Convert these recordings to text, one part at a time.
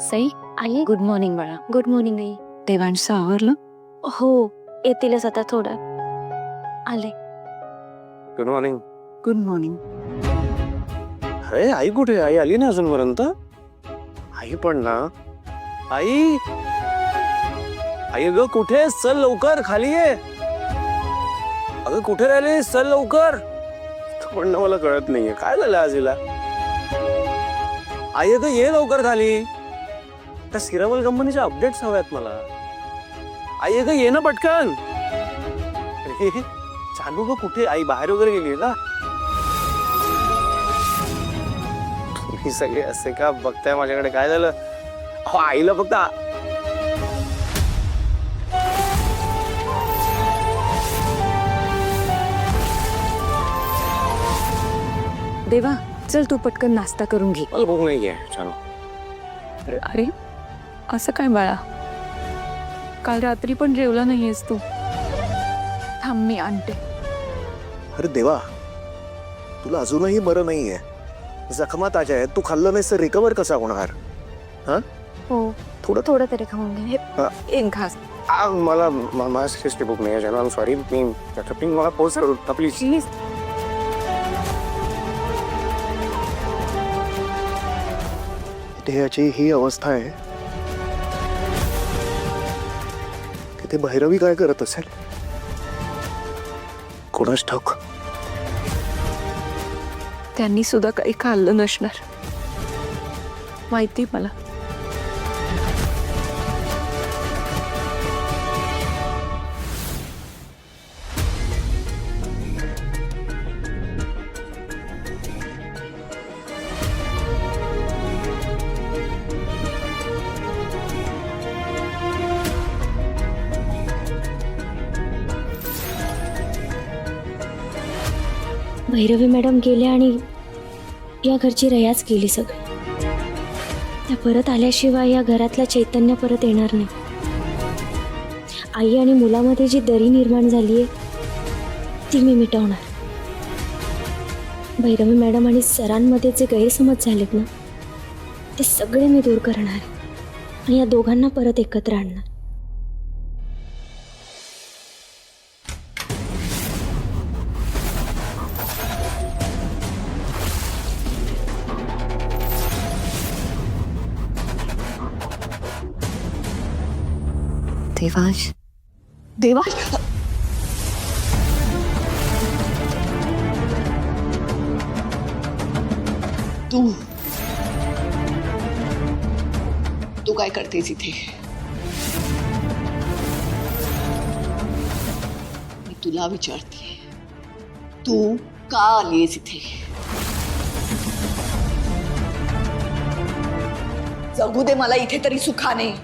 सई आई good morning बाळा. Good morning आई. देवांशचं आवरलं? हो येतीलच आता थोडं. आले. Good morning. Good morning. अरे आई कुठे? आई आली ना अजूनपर्यंत? आई पण ना. आई आई ग कुठे आहेस? चल लवकर खाली ये. अगं कुठे राहिलीस? चल लवकर. पण ना मला कळत नाहीये काय झालं आज हिला. आई अगं ये लवकर खाली. त्या सिरावल कंपनीच्या अपडेट्स हव्यात मला. आई अगं ये ना पटकन. अरे चालू ग कुठे? आई बाहेर वगैरे गेली का? तुम्ही सगळे असे का बघताय माझ्याकडे? काय झालं? अहो आईला फक्त देवा चल तू पटकन नाश्ता करून घे. मला भूक नाहीये. छान. अरे असं काय बाळा, काल रात्री पण जेवला नाहीयेस तू. थांब मी आणते. अरे देवा, तुला अजूनही बरं नाहीये. जखमा ताज्या आहेत. तू खाल्लं नाहीस तर रिकवर कसा होणार? हो थोडं थोडं तरी खाऊन घे. एक घास मला मला सिरियसली भूक नाही आहे. I sorry. मी मला पोहोचल प्लीज. प्लीज. देहाची ही अवस्था आहे की ते भैरवी काय करत असेल कोणास ठाऊक. त्यांनी सुद्धा काही खाल्लं नसणार माहिती मला. भैरवी मॅडम गेल्या आणि या घरची रयाच केली सगळी. त्या परत आल्याशिवाय या घरातलं चैतन्य परत येणार नाही. आई आणि मुलामध्ये जी दरी निर्माण झाली आहे ती मी मिटवणार. भैरवी मॅडम आणि सरांमध्ये जे गैरसमज झालेत ना ते सगळे मी दूर करणार आहे आणि या दोघांना परत एकत्र आणणार. देवांश देवांश तू तू काय करतेस इथे? मी तुला विचारते, तू का आलीयस इथे? जगू दे मला इथे तरी सुखाने.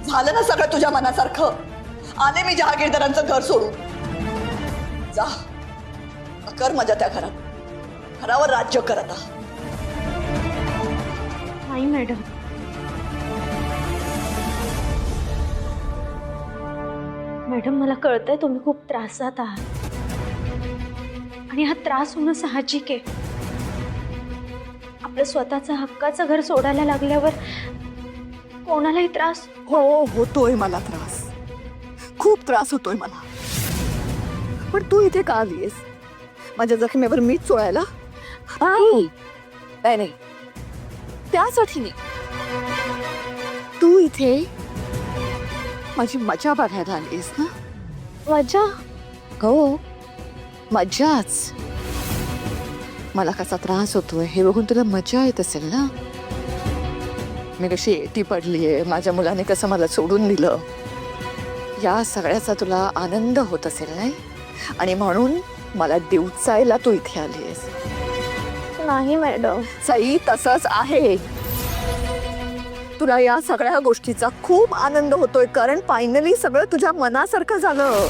झालं ना सगळं तुझ्या मनासारखं. आले मी जहागीरदारांचं घर सोडून. जा कर माझ्या त्या घरात. घरावर राज्य कर आता. नाही मॅडम, मॅडम मला कळतंय तुम्ही खूप त्रासात आहात आणि हा त्रास होणं साहजिक आहे. आपलं स्वतःचं हक्काचं घर सोडायला लागल्यावर कोणालाही त्रास हो होतोय मला त्रास. खूप त्रास होतोय मला. पण तू इथे का आलीयस? माझ्या जखमेवर मीठ चोळायला? नाही नाही त्यासाठी नाही. तू इथे माझी मजा बघायला आलीस ना? मजा. हो मजाच. मला कसा त्रास होतोय हे बघून तुला मजा येत असेल ना? मी कशी एकटी पडलीये, माझ्या मुलाने कसं मला सोडून दिलं, या सगळ्याचा तुला आनंद होत असेल नाही? आणि म्हणून मला डिवचायला तू इथे आलीयस. नाही मॅडम. सई तसंच आहे. तुला या सगळ्या गोष्टीचा खूप आनंद होतोय कारण फायनली सगळं तुझ्या मनासारखं झालं.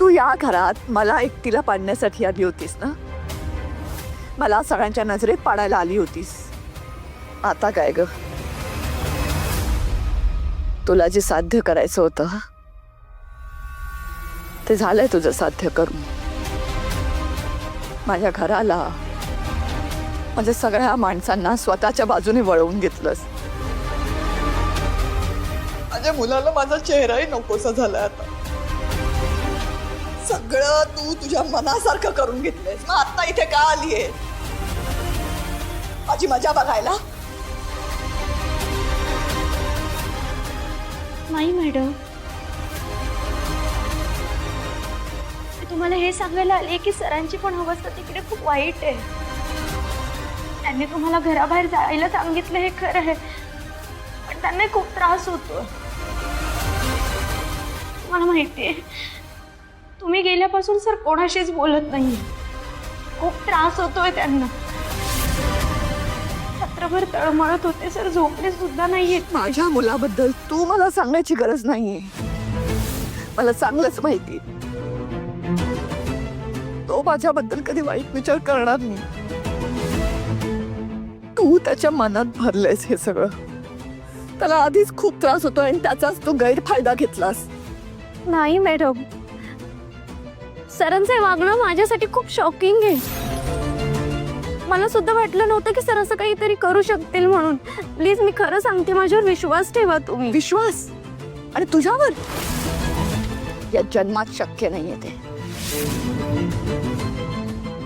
तू या घरात मला एकटीला पाडण्यासाठी आली होतीस ना? मला सगळ्यांच्या नजरेत पाडायला आली होतीस. आता काय ग? तुला जे साध्य करायचं होतं ते झालंय तुझं साध्य करून. माझ्या घराला म्हणजे सगळ्या माणसांना स्वतःच्या बाजूने वळवून घेतलंस. माझ्या मुलाला माझा चेहराही नकोसा झाला आता. सगळं तू तुझ्या मनासारखं करून घेतलंयस. मग आता इथे का आलीये? माझी मजा बघायला? नाही मॅडम, मी तुम्हाला हे सांगायला आले की सरांची पण अवस्था तिकडे खूप वाईट आहे. त्यांनी तुम्हाला घराबाहेर जायला सांगितलं हे खरं आहे, पण त्यांना खूप त्रास होतो. मला माहिती आहे, तुम्ही गेल्यापासून सर कोणाशीच बोलत नाही. खूप त्रास होतोय त्यांना. रात्रभर तळमळत होते सर, झोपले सुद्धा नाहीयेत. माझ्या मुलाबद्दल तू मला सांगण्याची गरज नाहीये. मला चांगलंच माहिती. तो माझ्याबद्दल कधी वाईट विचार करणार नाही. तू त्याच्या मनात भरलेस हे सगळं. त्याला आधीच खूप त्रास होतोय आणि त्याचाच तू गैरफायदा घेतलास. नाही मॅडम, सरांचे वागणं माझ्यासाठी खूप शॉकिंग आहे. मला सुद्धा वाटलं नव्हतं की सर असं काहीतरी करू शकतील म्हणून. प्लीज, मी खरं सांगते, माझ्यावर विश्वास ठेवा तुम्ही. विश्वास? आणि तुझ्यावर? या जन्मात शक्य नाहीये ते.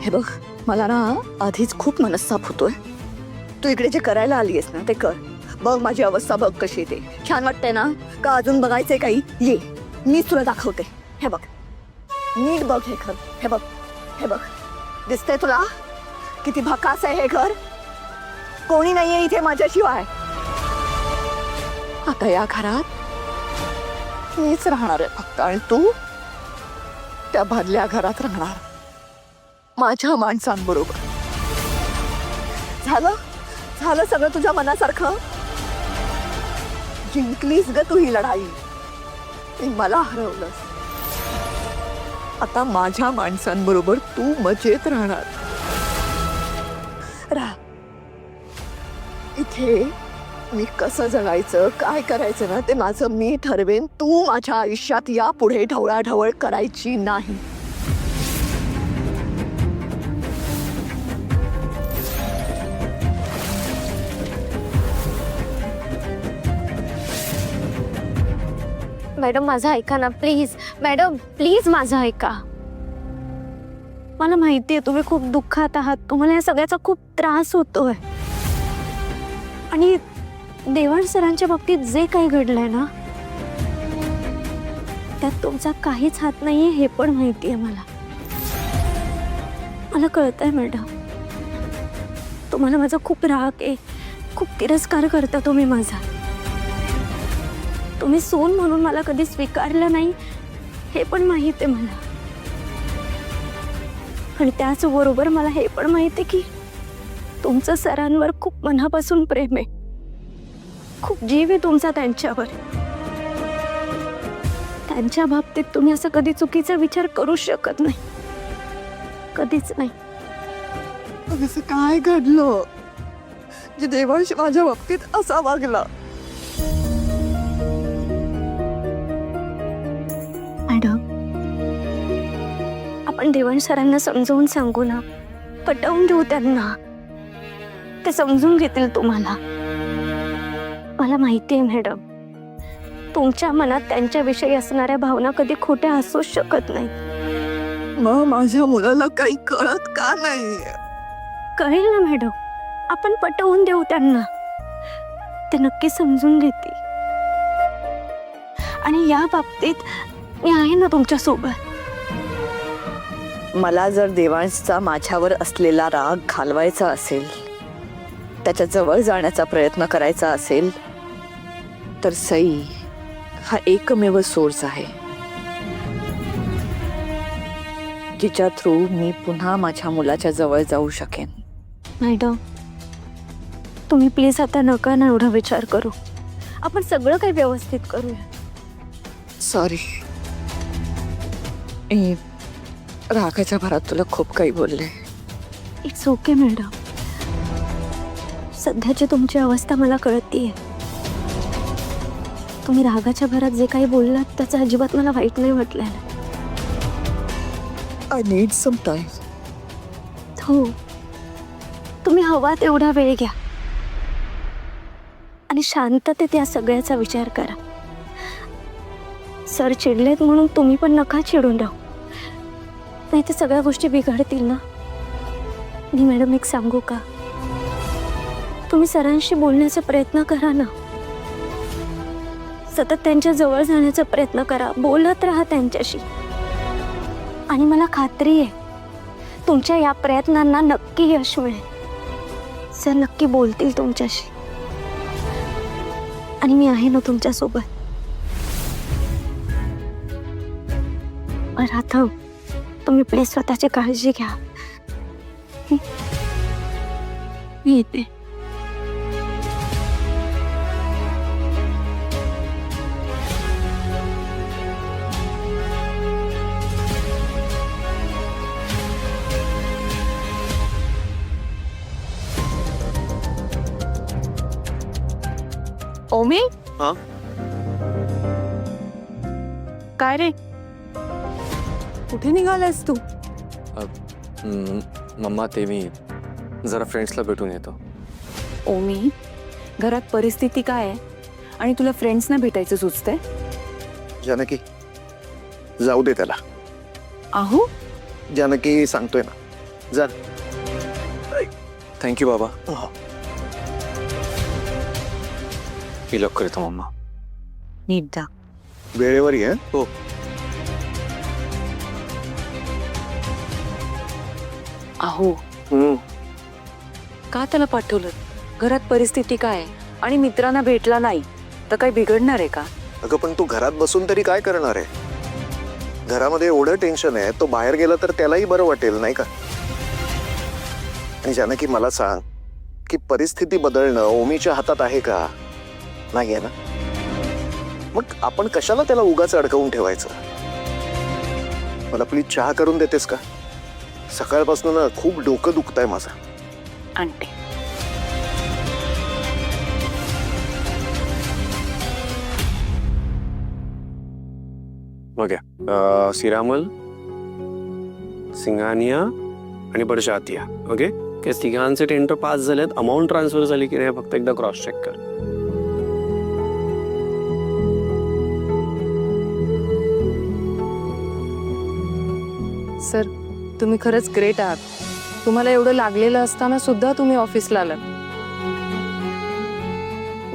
हे बघ, मला ना आधीच खूप मनस्ताप होतोय. तू इकडे जे करायला आलीयस ना ते कर. बघ माझी अवस्था बघ कशी ते. छान वाटतंय ना? का अजून बघायचंय काही? ये, मीच तुला दाखवते. हे बघ, नीट बघ हे घर. हे बघ, हे बघ, दिसतंय तुला किती भकास आहे हे घर? कोणी नाहीये इथे माझ्याशिवाय. आता या घरात मीच राहणार आहे फक्त, आणि तू त्या भरल्या घरात राहणार माझ्या माणसांबरोबर. झालं झालं सगळं तुझ्या मनासारखं? जिंकलीस ग तू ही लढाई. मला हरवलंस. आता माझ्या माणसांबरोबर तू मजेत राहणार. राहा इथे. मी कसं जगायचं, काय करायचं ना ते माझं मी ठरवेन. तू माझ्या आयुष्यात यापुढे ढवळाढवळ करायची नाही. मॅडम, माझं ऐका ना प्लीज. मॅडम प्लीज, माझं ऐका. मला माहिती आहे तुम्ही खूप दुःखात आहात. तुम्हाला या सगळ्याचा खूप त्रास होतोय. आणि देवाण सरांच्या बाबतीत जे काही घडलंय ना, त्यात तुमचा काहीच हात नाहीये हे पण माहिती आहे मला. मला कळतंय मॅडम, तुम्हाला माझा खूप राग आहे. खूप तिरस्कार करता तुम्ही माझा. तुम्ही सून म्हणून मला कधी स्वीकारलं नाही हे पण माहित आहे मला. आणि त्याचबरोबर मला हे पण माहिती आहे की तुमचं सरांवर खूप मनापासून प्रेम आहे. खूप जीव आहे तुमचा त्यांच्यावर. त्यांच्या बाबतीत तुम्ही असं कधी चुकीचा विचार करू शकत नाही. कधीच नाही. असं काय घडलं जे देवांश माझ्या बाबतीत असा वागला? मॅडम, आपण देवांश सरांना समजावून सांगू ना, पटवून देऊ त्यांना. ते समजून घेतील तुम्हाला. मला माहिती आहे मॅडम, तुमच्या मनात त्यांच्याविषयी असणाऱ्या भावना कधी खोट्या असूच शकत नाही. मग माझ्या मुलाला काही कळत का नाही? कळेल ना मॅडम, आपण पटवून देऊ त्यांना. ते नक्की समजून घेतील. आणि या बाबतीत मी आहे ना तुमच्या सोबत. मला जर देवांशचा माझ्यावर असलेला राग घालवायचा असेल, त्याच्या जवळ जाण्याचा प्रयत्न करायचा असेल, तर सई हा एकमेव सोर्स आहे जिच्या थ्रू मी पुन्हा माझ्या मुलाच्या जवळ जाऊ शकेन. मॅडम, तुम्ही प्लीज आता नका ना एवढा विचार करू. आपण सगळं काही व्यवस्थित करूया. सॉरी, रागाच्या भरात तुला खूप काही बोलले. It's okay madam. सध्याची तुमची अवस्था मला कळतीये. तुम्ही रागाच्या भरात जे काही बोललात त्याचं अजिबात मला वाईट नाही वाटलेलं. I need some time. हो, तुम्ही हवा तेवढा वेळ घ्या आणि शांततेत या सगळ्याचा विचार करा. सर चिडलेत म्हणून तुम्ही पण नका चिडून राहू, नाही तर सगळ्या गोष्टी बिघडतील ना. आणि मॅडम एक सांगू का, तुम्ही सरांशी बोलण्याचा प्रयत्न करा ना. सतत त्यांच्या जवळ जाण्याचा प्रयत्न करा, बोलत राहा त्यांच्याशी. आणि मला खात्री आहे तुमच्या या प्रयत्नांना नक्की यश मिळेल. सर नक्की बोलतील तुमच्याशी आणि मी आहे ना तुमच्या सोबत. बरं आता तुम्ही प्लीज स्वतःची काळजी घ्या. मी येते. ओमी, हा? काय रे, कुठे निघालायस तू? मम्मा ते मी जरा फ्रेंड्सला भेटून येतो. ओमी, घरात परिस्थिती काय आहे आणि तुला फ्रेंड्सना भेटायचं सुचतंय? जानकी, जाऊ दे त्याला. आहो, जानकी सांगतोय ना, जा. थँक्यू बाबा. मी लवकर येतो मम्मा. नीट जा. वेळेवर ये. हो. आहो, का त्याला पाठवलं? घरात परिस्थिती काय आहे आणि मित्रांना भेटला नाही तर काय बिघडणार आहे का? अगं पण तू घरात बसून तरी काय करणार आहे? घरामध्ये एवढं टेन्शन आहे, तो बाहेर गेला तर त्यालाही बरं वाटेल नाही का? आणि जानकी मला सांग की परिस्थिती बदलणं ओमीच्या हातात आहे का? नाही आहे ना. मग आपण कशाला त्याला उगाच अडकवून ठेवायचं? मला प्लीज चहा करून देतेस का? सकाळपासून ना खूप डोकं दुखतंय माझं. आणते. बघा, सिरामल, सिंगानिया आणि बडशातिया. ओके, ते तिघांचे टेंडर पास झालेत. अमाऊंट ट्रान्सफर झाली की नाही फक्त एकदा क्रॉस चेक कर. सर, तुम्ही खरंच ग्रेट आहात. तुम्हाला एवढं लागलेलं असताना सुद्धा तुम्ही ऑफिसला आलात.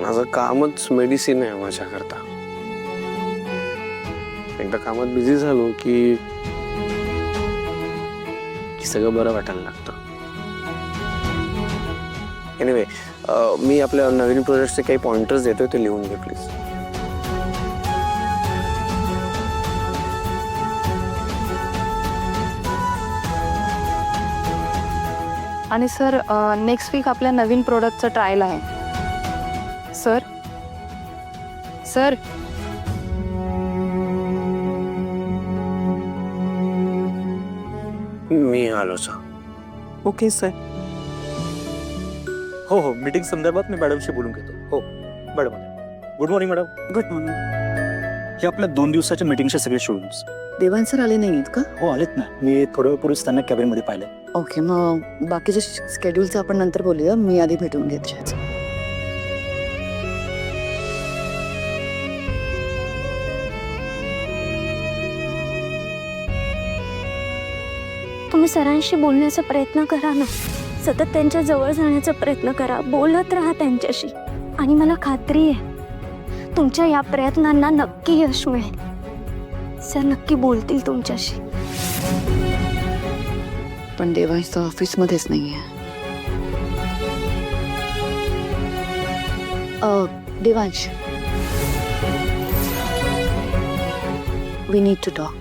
माझं कामच मेडिसिन आहे माझ्याकरता. एकदा कामात बिझी झालो की सगळं बरं वाटायला लागतं. एनिवे, मी आपल्या नवीन प्रोजेक्टचे काही पॉइंटर्स देतोय, ते लिहून घे प्लीज. आणि सर, नेक्स्ट वीक आपल्या नवीन प्रोडक्टचं ट्रायल आहे. सर, सर, मी आलो सर. Okay sir. हो हो, मीटिंग संदर्भात मी मॅडमशी बोलून घेतो. हो madam. Good morning madam. Good morning. हे आपल्या 2 दिवसाच्या मीटिंगचे सगळे शेड्यूल्स. देवान सर आले नाही आहेत का? हो आलेत ना, मी थोड्या वेळपूर्वीच त्यांना कॅबिनमध्ये पाहिलं. ओके, मग बाकीच्या स्केड्यूलचं आपण नंतर बोलूया. मी आधी भेटून घेते. तुम्ही सरांशी बोलण्याचा प्रयत्न करा ना. सतत त्यांच्या जवळ जाण्याचा प्रयत्न करा, बोलत राहा त्यांच्याशी. आणि मला खात्री आहे तुमच्या या प्रयत्नांना नक्की यश मिळेल. सर नक्की बोलतील तुमच्याशी. पण देवांश तर ऑफिसमध्येच नाहीये. Devansh, we need to talk.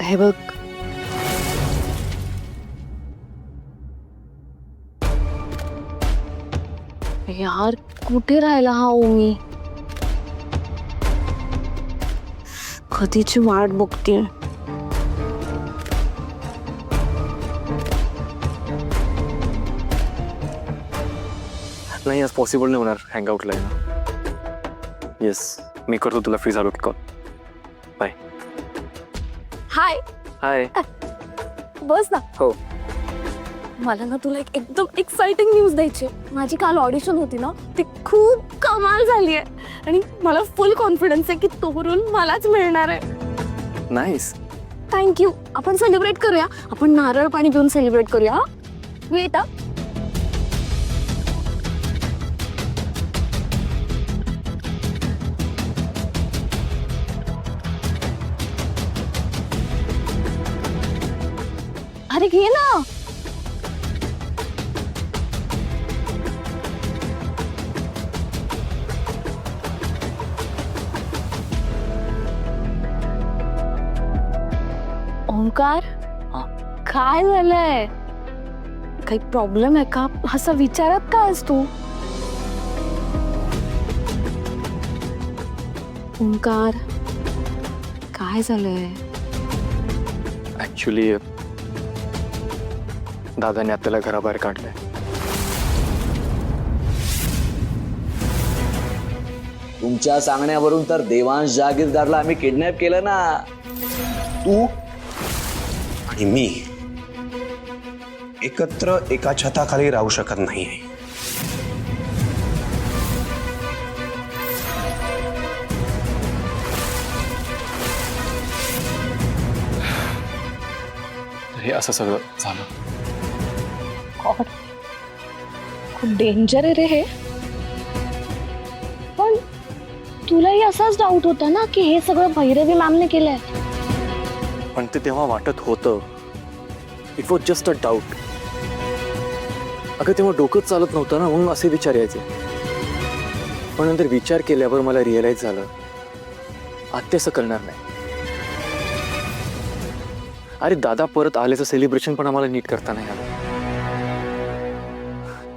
हे बघ, यार कुठे राहिला हा ओमी? कधीची वाट बघते. नाही, आज पॉसिबल नाही होणार हँगआउटला येणं. येस, मी करतो तुला फ्री झालो की कॉल. बाय. हाय. हाय. बस ना. हो. मला ना तुला एकदम एक्साइटिंग न्यूज द्यायची आहे. माझी काल ऑडिशन होती ना, ती खूप कमाल झाली आहे आणि मला फुल कॉन्फिडन्स आहे की तो रोल मलाच मिळणार आहे. नाईस. थँक्यू. आपण सेलिब्रेट करूया. आपण नारळ पाणी पिऊन सेलिब्रेट करूया. वेट हा. अरे घे ना. ओंकार, काय झालंय? काही प्रॉब्लेम आहे का? असं विचारत का आहेस तू? ओंकार, काय झालंय? ऍक्च्युली दादाने आत्याला घराबाहेर काढलंय. तुमच्या सांगण्यावरून तर देवांश जागीरदारला आम्ही किडनॅप केलं ना. तू आणि मी एकत्र एका छताखाली राहू शकत नाही. हे असं सगळं झालं. खूप डेंजर आहे रे हे. पण तुलाही असाच डाऊट होता ना की हे सगळं भैरवी मॅमने केलंय? पण ते तेव्हा वाटत होतं. It was just a doubt. अगं तेव्हा डोकंच चालत नव्हतं ना, म्हणून असे विचार यायचे. पण नंतर विचार केल्यावर मला रिअलाइज झालं आत्या असं करणार नाही. अरे दादा परत आल्याचं सेलिब्रेशन पण आम्हाला नीट करता नाही आलं.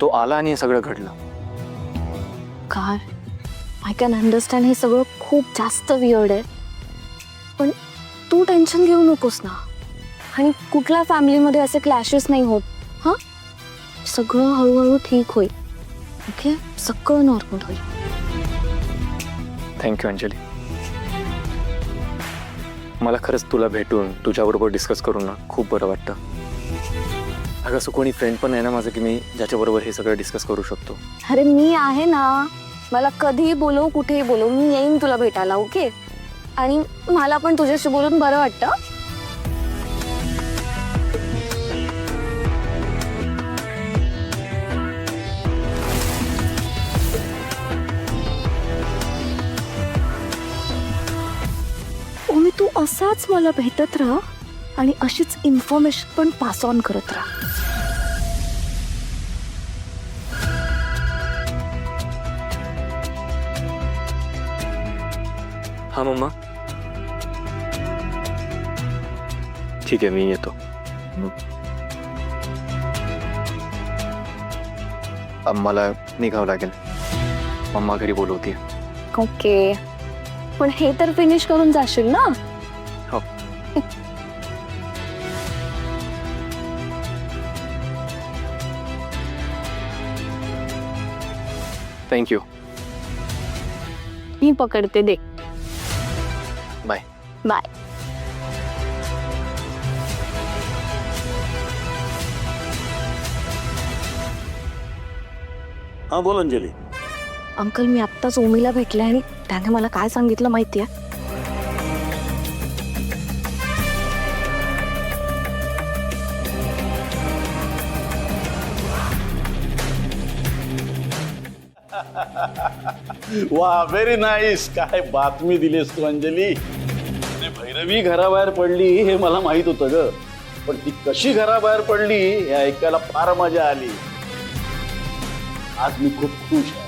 तो आला आणि हे सगळं घडलं. काय? I can understand. हे सगळं खूप जास्त वियर्ड आहे. पण तू टेन्शन घेऊ नकोस ना. आणि कुठल्या फॅमिलीमध्ये असे क्लॅशेस नाही होत. हां, सगळं हळूहळू ठीक होईल. ओके, सगळं नॉर्मल होईल. थँक्यू अंजली. मला खरंच तुला भेटून तुझ्याबरोबर डिस्कस करून ना खूप बरं वाटतं. अगं असं कोणी फ्रेंड पण आहे ना माझं की मी ज्याच्याबरोबर हे सगळं डिस्कस करू शकतो. अरे मी आहे ना. मला कधीही बोलव, कुठेही बोलव, मी येईन तुला भेटायला. ओके. आणि मला पण तुझ्याशी बोलून बरं वाटतं. ओमी, तू असाच मला भेटत राहा आणि अशीच इन्फॉर्मेशन पण पास ऑन करत राहा. हा मम्मा. ठीक आहे, मी येतो. मला निघावं लागेल. मम्मा घरी बोलवते. ओके. पण हे तर फिनिश करून जाशील ना? हो. थँक्यू. मी पकडते. दे. बाय. बाय. हा बोल अंजली. अंकल, मी आत्ताच ओमीला भेटले आणि त्याने मला काय सांगितलं माहितीये? वा, व्हेरी नाईस. काय बातमी दिलीस तू अंजली. अरे भैरवी घराबाहेर पडली हे मला माहित होतं ग, पण ती कशी घराबाहेर पडली हे ऐकायला फार मजा आली. आज मी खूप खुश आहे.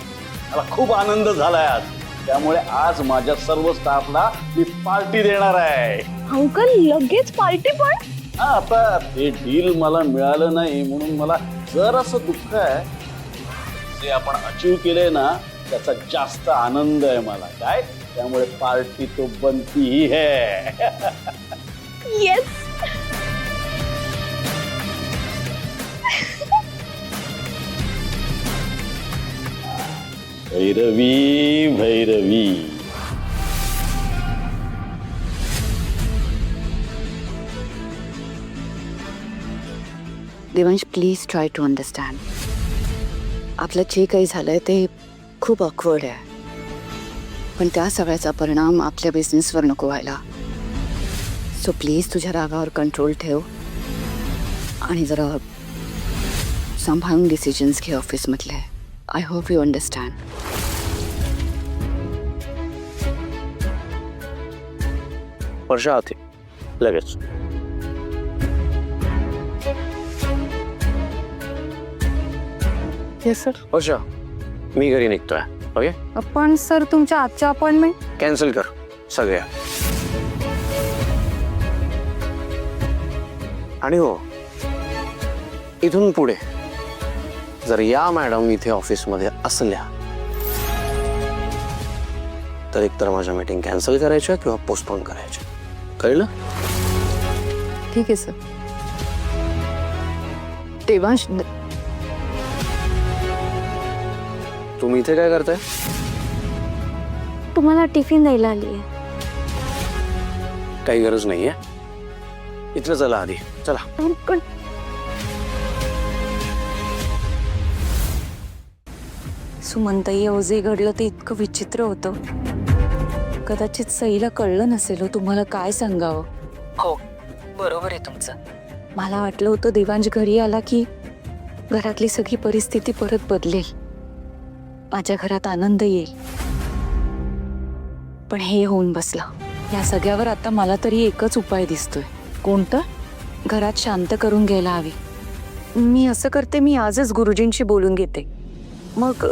मला खूप आनंद झालाय आज. त्यामुळे आज माझ्या सर्व स्टाफला मी पार्टी देणार आहे. अंकल, लगेच पार्टी पण? हा, आता ते डील मला मिळालं नाही म्हणून मला जरासं दुःख आहे. जे आपण अचीव केलंय ना त्याचा जास्त आनंद आहे मला. काय त्यामुळे पार्टी तो बनती ही है. Yes. Bhairavi Bhairavi. Devansh please try to understand. आपलं जे काही झालंय ते खूप ऑकवर्ड आहे, पण त्या सगळ्याचा परिणाम आपल्या बिझनेसवर नको व्हायला. सो प्लीज तुझ्या रागावर कंट्रोल ठेव आणि जरा सांभाळून डिसिजन्स घे ऑफिसमधले. I hope you understand. Varsha आते लगेच. Yes sir. वर्षा मी घरी निघतोय. ओके, पण सर तुमच्या आजच्या अपॉइंटमेंट कॅन्सल कर सगळ्या. आणि हो, इथून पुढे जर या मॅडम इथे ऑफिसमध्ये असल्या तर एकतर माझ्या मीटिंग कॅन्सल करायच्या किंवा पोस्टपोन करायच्या. कळलं? ठीक आहे सर. देवांश, तुम्ही इथे काय करताय? तुम्हाला टिफिन द्यायला आली आहे. काही गरज नाहीये. इथलं चला आधी, चला. पण सुमनताई, अहो जे घडलं ते इतकं विचित्र होतं. कदाचित सईला कळलं नसेल हो तुम्हाला काय सांगावं. हो बरोबर आहे तुमचं. मला वाटलं होतं देवांश घरी आला की घरातली सगळी परिस्थिती परत बदलेल, माझ्या घरात आनंद येईल. पण हे होऊन बसलं. या सगळ्यावर आता मला तरी एकच उपाय दिसतोय. कोणतं? घरात शांत करून घ्यायला हवी. मी असं करते, मी आजच गुरुजींशी बोलून घेते. मग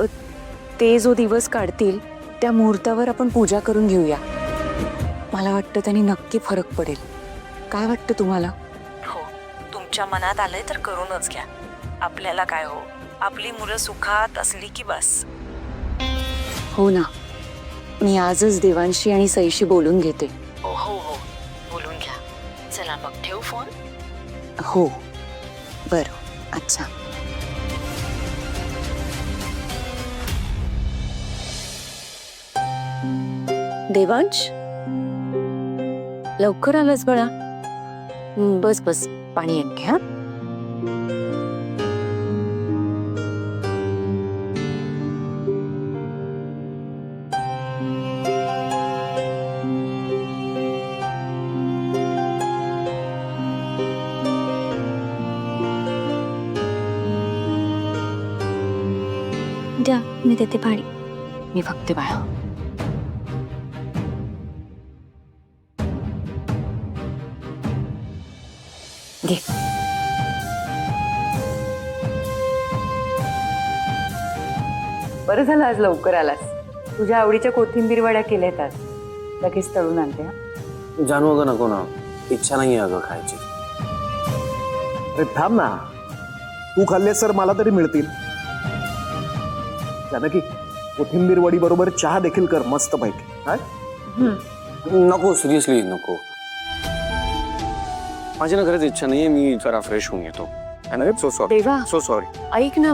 ते जो दिवस काढतील त्या मुहूर्तावर आपण पूजा करून घेऊया. मला वाटतं त्यांनी नक्की फरक पडेल. काय वाटतं तुम्हाला? हो, तुमच्या मनात आलंय तर करूनच घ्या. आपल्याला काय हो, आपली मुलं सुखात असली की बस. हो ना, मी आजच देवांशी आणि सईशी बोलून घेते. हो हो हो, बोलून घ्या. चला मग ठेवू फोन. हो बरं, अच्छा. देवांश, लवकर आलास बाळा. बस बस, पाणी एक घ्या. द्या, मी देते पाणी. मी बघते बाळा. घे. बरं झालं आज लवकर आलास. तुझ्या आवडीच्या कोथिंबीर वड्या केल्यात आज. लगेच तळून आणते. हा, जानू अगं नको ना, इच्छा नाही अगं खायची. अरे थांब ना, तू खाल्लेस तर मला तरी मिळतील. जानकी, कोथिंबीर वडी बरोबर चहा देखील कर मस्त पैकी. काय? नको, सिरियसली नको. माझी ना खरंच इच्छा नाहीये. मी जरा फ्रेश होऊन येतो. So sorry. देवा, सो सॉरी. ऐक ना,